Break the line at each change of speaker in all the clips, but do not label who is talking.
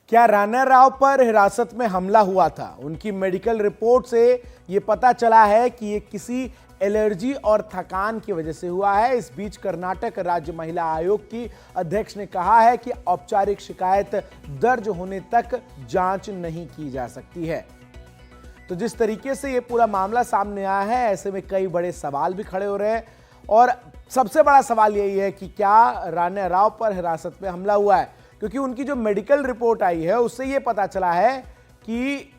क्या राणा राव पर हिरासत में हमला हुआ था? उनकी मेडिकल रिपोर्ट से ये पता चला है कि ये किसी एलर्जी और थकान की वजह से हुआ है। इस बीच कर्नाटक राज्य महिला आयोग की अध्यक्ष ने कहा है कि औपचारिक शिकायत दर्ज होने तक जांच नहीं की जा सकती है। तो जिस तरीके से ये पूरा मामला सामने आया है, ऐसे में कई बड़े सवाल भी खड़े हो रहे हैं और सबसे बड़ा सवाल यही है कि क्या राणा राव पर हिरासत में हमला हुआ है, क्योंकि उनकी जो मेडिकल रिपोर्ट आई है उससे यह पता चला है कि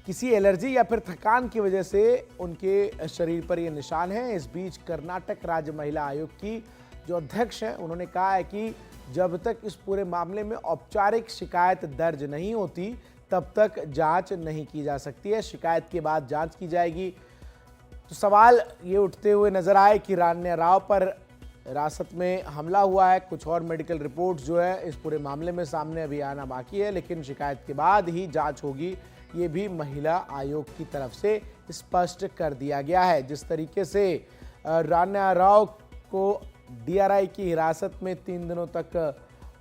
किसी एलर्जी या फिर थकान की वजह से उनके शरीर पर यह निशान है। इस बीच कर्नाटक राज्य महिला आयोग की जो अध्यक्ष हैं, उन्होंने कहा है कि जब तक इस पूरे मामले में औपचारिक शिकायत दर्ज नहीं होती तब तक जांच नहीं की जा सकती है। शिकायत के बाद जांच की जाएगी। तो सवाल ये उठते हुए नजर आए कि राणा राव पर हिरासत में हमला हुआ है। कुछ और मेडिकल रिपोर्ट जो है इस पूरे मामले में सामने अभी आना बाकी है, लेकिन शिकायत के बाद ही जांच होगी, ये भी महिला आयोग की तरफ से स्पष्ट कर दिया गया है। जिस तरीके से राणा राव को डीआरआई की हिरासत में 3 दिनों तक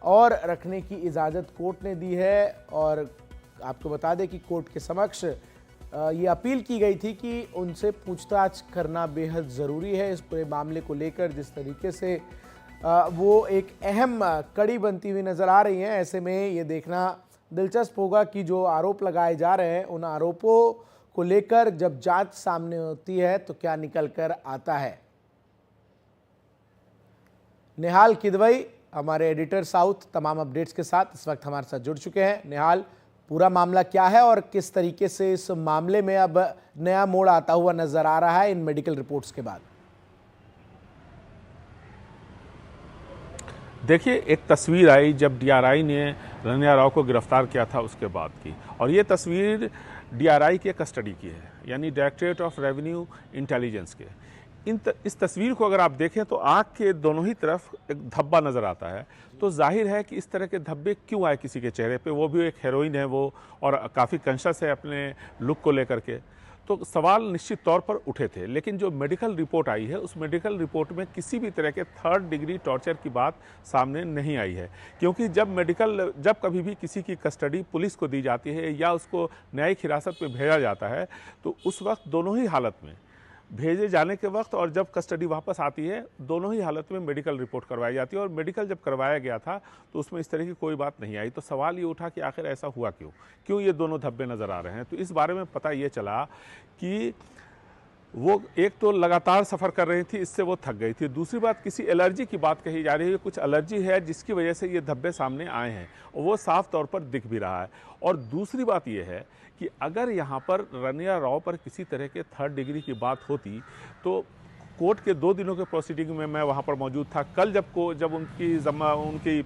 और रखने की इजाज़त कोर्ट ने दी है और आपको बता दें कि कोर्ट के समक्ष ये अपील की गई थी कि उनसे पूछताछ करना बेहद ज़रूरी है इस पूरे मामले को लेकर। जिस तरीके से वो एक अहम कड़ी बनती हुई नज़र आ रही हैं, ऐसे में ये देखना दिलचस्प होगा कि जो आरोप लगाए जा रहे हैं उन आरोपों को लेकर जब जांच सामने होती है तो क्या निकल कर आता है। निहाल किदवई हमारे एडिटर साउथ तमाम अपडेट्स के साथ इस वक्त हमारे साथ जुड़ चुके हैं। निहाल, पूरा मामला क्या है और किस तरीके से इस मामले में अब नया मोड़ आता हुआ नजर आ रहा है इन मेडिकल रिपोर्ट्स के बाद?
देखिए, एक तस्वीर आई जब डीआरआई ने राणा राव को गिरफ्तार किया था उसके बाद की, और ये तस्वीर डीआरआई के कस्टडी की है, यानी डायरेक्टरेट ऑफ रेवेन्यू इंटेलिजेंस के। इस तस्वीर को अगर आप देखें तो आंख के दोनों ही तरफ एक धब्बा नज़र आता है। तो जाहिर है कि इस तरह के धब्बे क्यों आए किसी के चेहरे पे, वो भी एक हीरोइन है वो, और काफ़ी कॉन्शियस है अपने लुक को लेकर के। तो सवाल निश्चित तौर पर उठे थे, लेकिन जो मेडिकल रिपोर्ट आई है उस मेडिकल रिपोर्ट में किसी भी तरह के 3rd डिग्री टॉर्चर की बात सामने नहीं आई है। क्योंकि जब कभी भी किसी की कस्टडी पुलिस को दी जाती है या उसको न्यायिक हिरासत में भेजा जाता है तो उस वक्त दोनों ही हालत में, भेजे जाने के वक्त और जब कस्टडी वापस आती है, दोनों ही हालत में मेडिकल रिपोर्ट करवाई जाती है। और मेडिकल जब करवाया गया था तो उसमें इस तरह की कोई बात नहीं आई। तो सवाल ये उठा कि आखिर ऐसा हुआ क्यों ये दोनों धब्बे नज़र आ रहे हैं। तो इस बारे में पता ये चला कि वो एक तो लगातार सफ़र कर रही थी, इससे वो थक गई थी। दूसरी बात, किसी एलर्जी की बात कही जा रही है, कुछ एलर्जी है जिसकी वजह से ये धब्बे सामने आए हैं और वो साफ तौर पर दिख भी रहा है। और दूसरी बात ये है कि अगर यहाँ पर राणा राव पर किसी तरह के 3rd डिग्री की बात होती तो कोर्ट के 2 दिनों के प्रोसीडिंग में मैं वहाँ पर मौजूद था। कल जब उनकी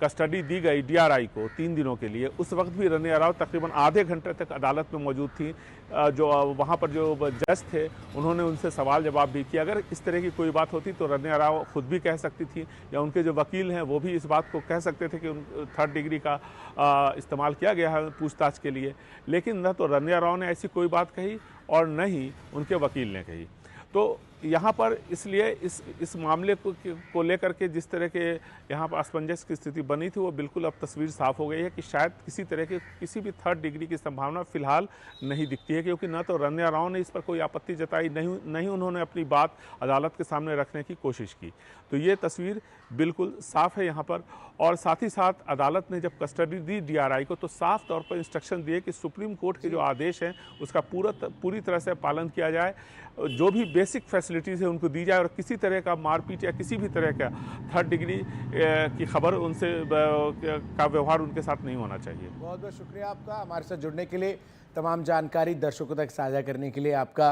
कस्टडी दी गई डीआरआई को 3 दिनों के लिए, उस वक्त भी राणा राव तकरीबन आधे घंटे तक अदालत में मौजूद थी। जो वहाँ पर जो जज थे उन्होंने उनसे सवाल जवाब भी किया। अगर इस तरह की कोई बात होती तो राणा राव खुद भी कह सकती थी या उनके जो वकील हैं वो भी इस बात को कह सकते थे कि 3rd डिग्री का इस्तेमाल किया गया है पूछताछ के लिए। लेकिन न तो राणा राव ने ऐसी कोई बात कही और न ही उनके वकील ने कही। तो यहाँ पर इसलिए इस मामले को लेकर के जिस तरह के यहाँ पर असमंजस की स्थिति बनी थी, वो बिल्कुल अब तस्वीर साफ हो गई है कि शायद किसी तरह के किसी भी 3rd डिग्री की संभावना फिलहाल नहीं दिखती है। क्योंकि न तो राणा राव ने इस पर कोई आपत्ति जताई, नहीं उन्होंने अपनी बात अदालत के सामने रखने की कोशिश की। तो ये तस्वीर बिल्कुल साफ है यहाँ पर। और साथ ही साथ अदालत ने जब कस्टडी दी डीआरआई को तो साफ तौर पर इंस्ट्रक्शन दिए कि सुप्रीम कोर्ट के जो आदेश हैं उसका पूरी तरह से पालन किया जाए, जो भी बेसिक फैसिलिटीज़ है उनको दी जाए और किसी तरह का मारपीट या किसी भी तरह का 3rd डिग्री की खबर उनसे का व्यवहार उनके साथ नहीं होना चाहिए।
बहुत बहुत शुक्रिया आपका हमारे साथ जुड़ने के लिए, तमाम जानकारी दर्शकों तक साझा करने के लिए आपका